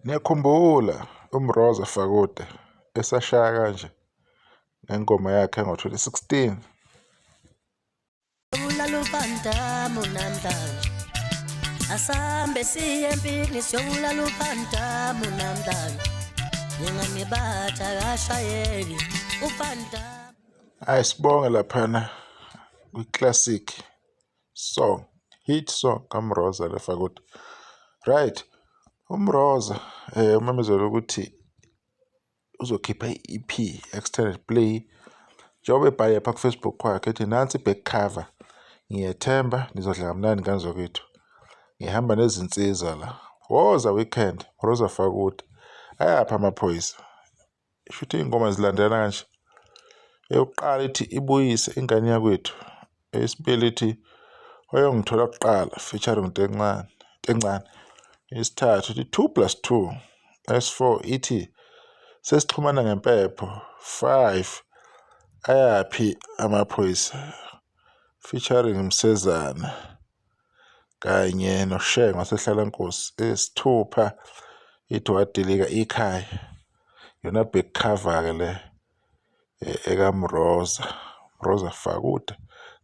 Niyakhumbula uMroza Fakude esashaya kanje ngengoma yakhe ngo-2016. Ulalabandamu namhlanje asambe siye empini siyobulala ubandamu namhlanje njenganibatha kashayeli ubandamu. Sibonge laphana kwi-classic song, hit song kaMroza le Fakude. Right, uMroza umemezela ukuthi uzokhipha i-EP, extended play, njengoba ebhale lapha ku-Facebook kwakhe ethi nansi i-back cover, ngiyethemba nizodla kamnandi kanzokwethu, ngihamba nezinsiza la, woza weekend, Mroza Fakude, ayaphi amaphoyisa? Shuthi iy'ngoma zilandelana kanje. Eyokuqala ithi ibuyise ingane yakwethu, eyesibili ithi oyongithola kuqala featuring Tencane, esithathu ithi 2+2, S4 ithi sesixhumana ngempepho, 5 ayaphi amaphoyisa featuring Msezana kanye noSheng wasehlalankosi, esithupha ithi wadilika ikhaya, yona back cover-ke le ekaMroza, Mroza Fakude.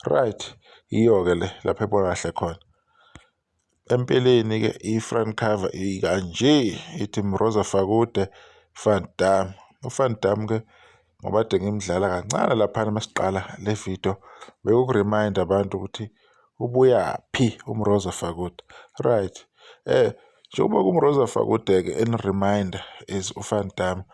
Right, iyo-ke le lapho ebona kahle khona. Empeleni-ke i-front cover ikanje, ithi Mroza Fakude Van Damme. uVan Damme-ke ngoba ade ngimdlala kancane laphana masiqala le video, bekuku-remind abantu ukuthi ubuyaphi uMroza Fakude. Right, njengoba kuMroza Fakude-ke eni-reminder is uVan Damme,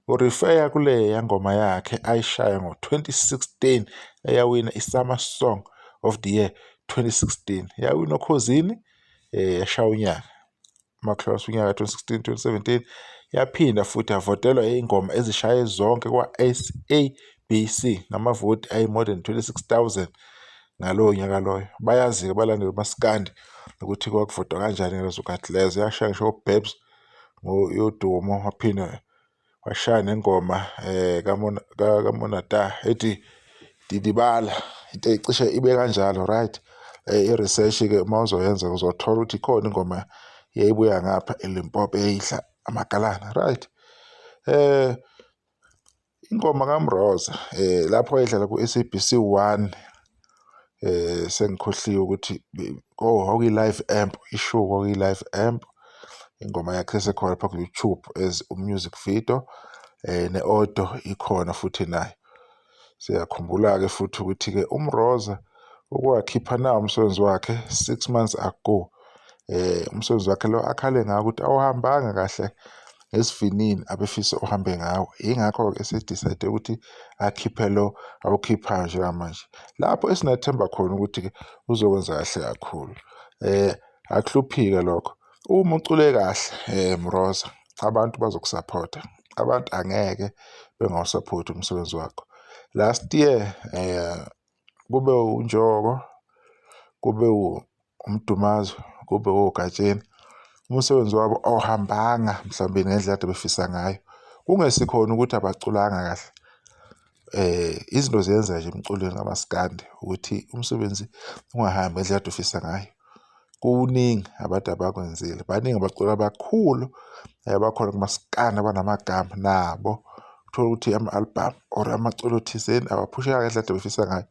urifeya kuleya ngoma yakhe ayishaya ngo-2016 eyawina i-Summer Song of the Year 2016. Yawina Okhozini, yashaya unyaka, makuhlose unyaka 2016, 2017, yaphinda futhi yavotelwa iy'ngoma ezishaye zonke kwa-SABC ngamavoti ayi-more than 26,000 ngalowo nyaka loyo. Bayazi-ke abalandeli uMaskandi ukuthi kwakuvotwa kanjani ngalezo khathi lezo. Yashaya ngisho uBabes yodumo, waphinde washaya nengoma kaMonata ethi Didibala, into ecishe ibe kanjalo. Right, i-research-ke uma uzoyenza uzothola ukuthi ikhona ingoma yayibuya ngapha eLimpopo eyayidla amagalana. Right, ingoma kaMroza lapho wayedlala ku-SABC 1, sengikhohliwe ukuthi kwakuyi-live amp, ishow kwakuyi-live amp. Ingoma yakhe sekhona lapha ku-YouTube as music video, ne-audio ikhona futhi nayo. Siyakhumbula-ke futhi ukuthi-ke uMroza ukwakhipha nawo umsebenzi wakhe 6 months ago. Umsebenzi wakhe lo akhale ngawo ukuthi awuhambanga kahle ngesivinini abefisa uhambe ngawo, yingakho-ke esedicide ukuthi akhiphe lo awukhiphayo njengamanje, lapho esinethemba khona ukuthi-ke uzokwenza kahle kakhulu. Akuhluphike lokho, uma ucule kahle Mroza, abantu bazokusaphotha, abantu angeke bengawusaphothi umsebenzi wakho. Last year kube uNjoko, kube uMdumazo, kube oGatsheni, umsebenzi wabo awuhambanga mhlawumbe ngendlela ade befisa ngayo, kungesikhona ukuthi abaculanga kahle. Izinto ziyenza nje emculweni kamaskandi ukuthi umsebenzi ungahambi ngendlela ade ufisa ngayo. Kuningi abantu abakwenzile, baningi abaculi abakhulu abakhona kumaskandi abanamagama nabo, uthola ukuthi ama-album or amaculo thizeni abaphusheka ngendlela ade befisa ngayo,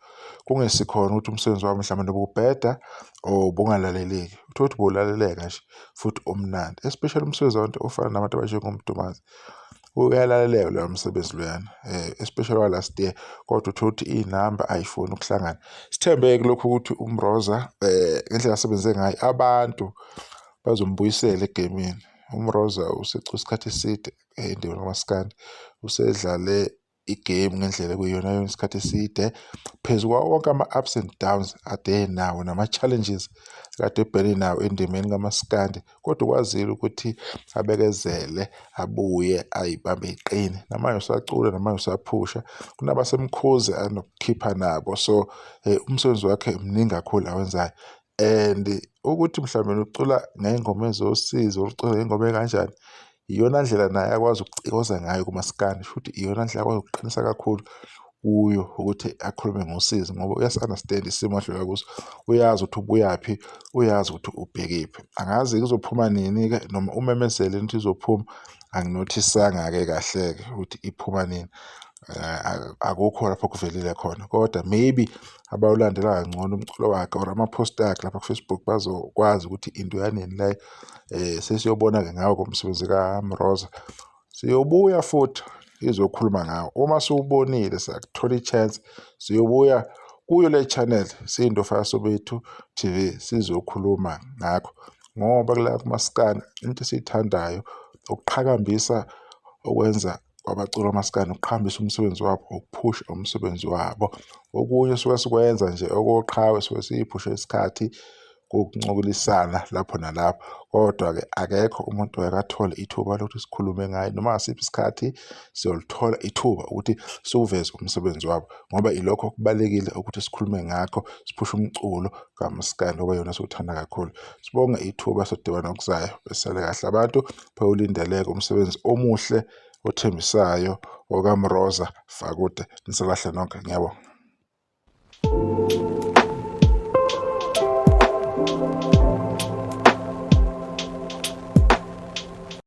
kungesikhona ukuthi umsebenzi wami mhlawumbe ububheda or ubungalaleleki. Uthola ukuthi buwulaleleka nje futhi umnandi, especially umsebenzi wabantu ofana nabantu abanjengoMdumazi, uyalaleleka loya msebenzi loyana, especially wa-last year, kodwa uthola ukuthi iy'namba ayifuni ukuhlangana. Sithembe-ke lokhu ukuthi uMroza ngendlela asebenze ngayo abantu bazombuyisela egemini. uMroza usecule isikhathi eside endaweni kamaskandi, usedlale igame ngendlela ekuyiyona isikhathi eside, phezu kwawo wonke ama-ups and downs ade nawo nama-challenges kade ebhekene nawo endimeni kamaskandi, kodwa ukwazile ukuthi abekezele, abuye ayibambe iqine. Namanje usacula, namanje usaphusha, kunabasemkhuze anokukhipha nabo. So umsebenzi wakhe mningi kakhulu awenzayo, and ukuthi mhlawumbe ucula ngey'ngoma ezosizo, ucula ngey'ngoma ekanjani, iyona ndlela naye akwazi ukucikoza ngayo kumaskandi, futhi iyona ndlela akwazi ukuqinisa kakhulu kuyo ukuthi akhulume ngosizi ngoba uyasi-understand isimo adlula kuso, uyazi ukuthi ubuyaphi, uyazi ukuthi ubhekephi. Angazi kuzophuma nini-ke noma umemezele into izophuma, anginothisanga-ke kahle-ke ukuthi iphuma nini. Akukho lapho kuvelile khona, kodwa maybe abawulandela kangcono umculo wakhe or ama-post akhe lapha ku-Facebook bazokwazi ukuthi into yanini le. Sesiyobona-ke ngawo umsebenzi kaMroza, siyobuya futhi izokhuluma ngawo. Uma siwubonile sakuthola i-chance, siyobuya kuyo le channel Siyindofa Sobethu TV sizokhuluma ngakho, ngoba kula kumaskandi into esiyithandayo ukuqhakambisa okwenza kwabaculi bamaskandi, ukuqhakambisa umsebenzi wabo, ukuphusha umsebenzi wabo. Okunye suke sikwenza nje okoqhawe suke siyiphushe isikhathi kokuncokolisana lapho nalapho, kodwa-ke akekho umuntu akathole ithuba lokuthi sikhulume ngayo noma ngasiphi isikhathi siyolithola ithuba ukuthi siwuveze umsebenzi wabo, ngoba ilokho okubalulekile ukuthi sikhulume ngakho, siphushe umculo kamaskandi ngoba yona siwuthanda kakhulu. Sibonge ithuba sodibana okuzayo, besale kahle abantu, bewulindeleke umsebenzi omuhle othembisayo okaMroza Fakude. Nisakahle nonke, ngiyabonga.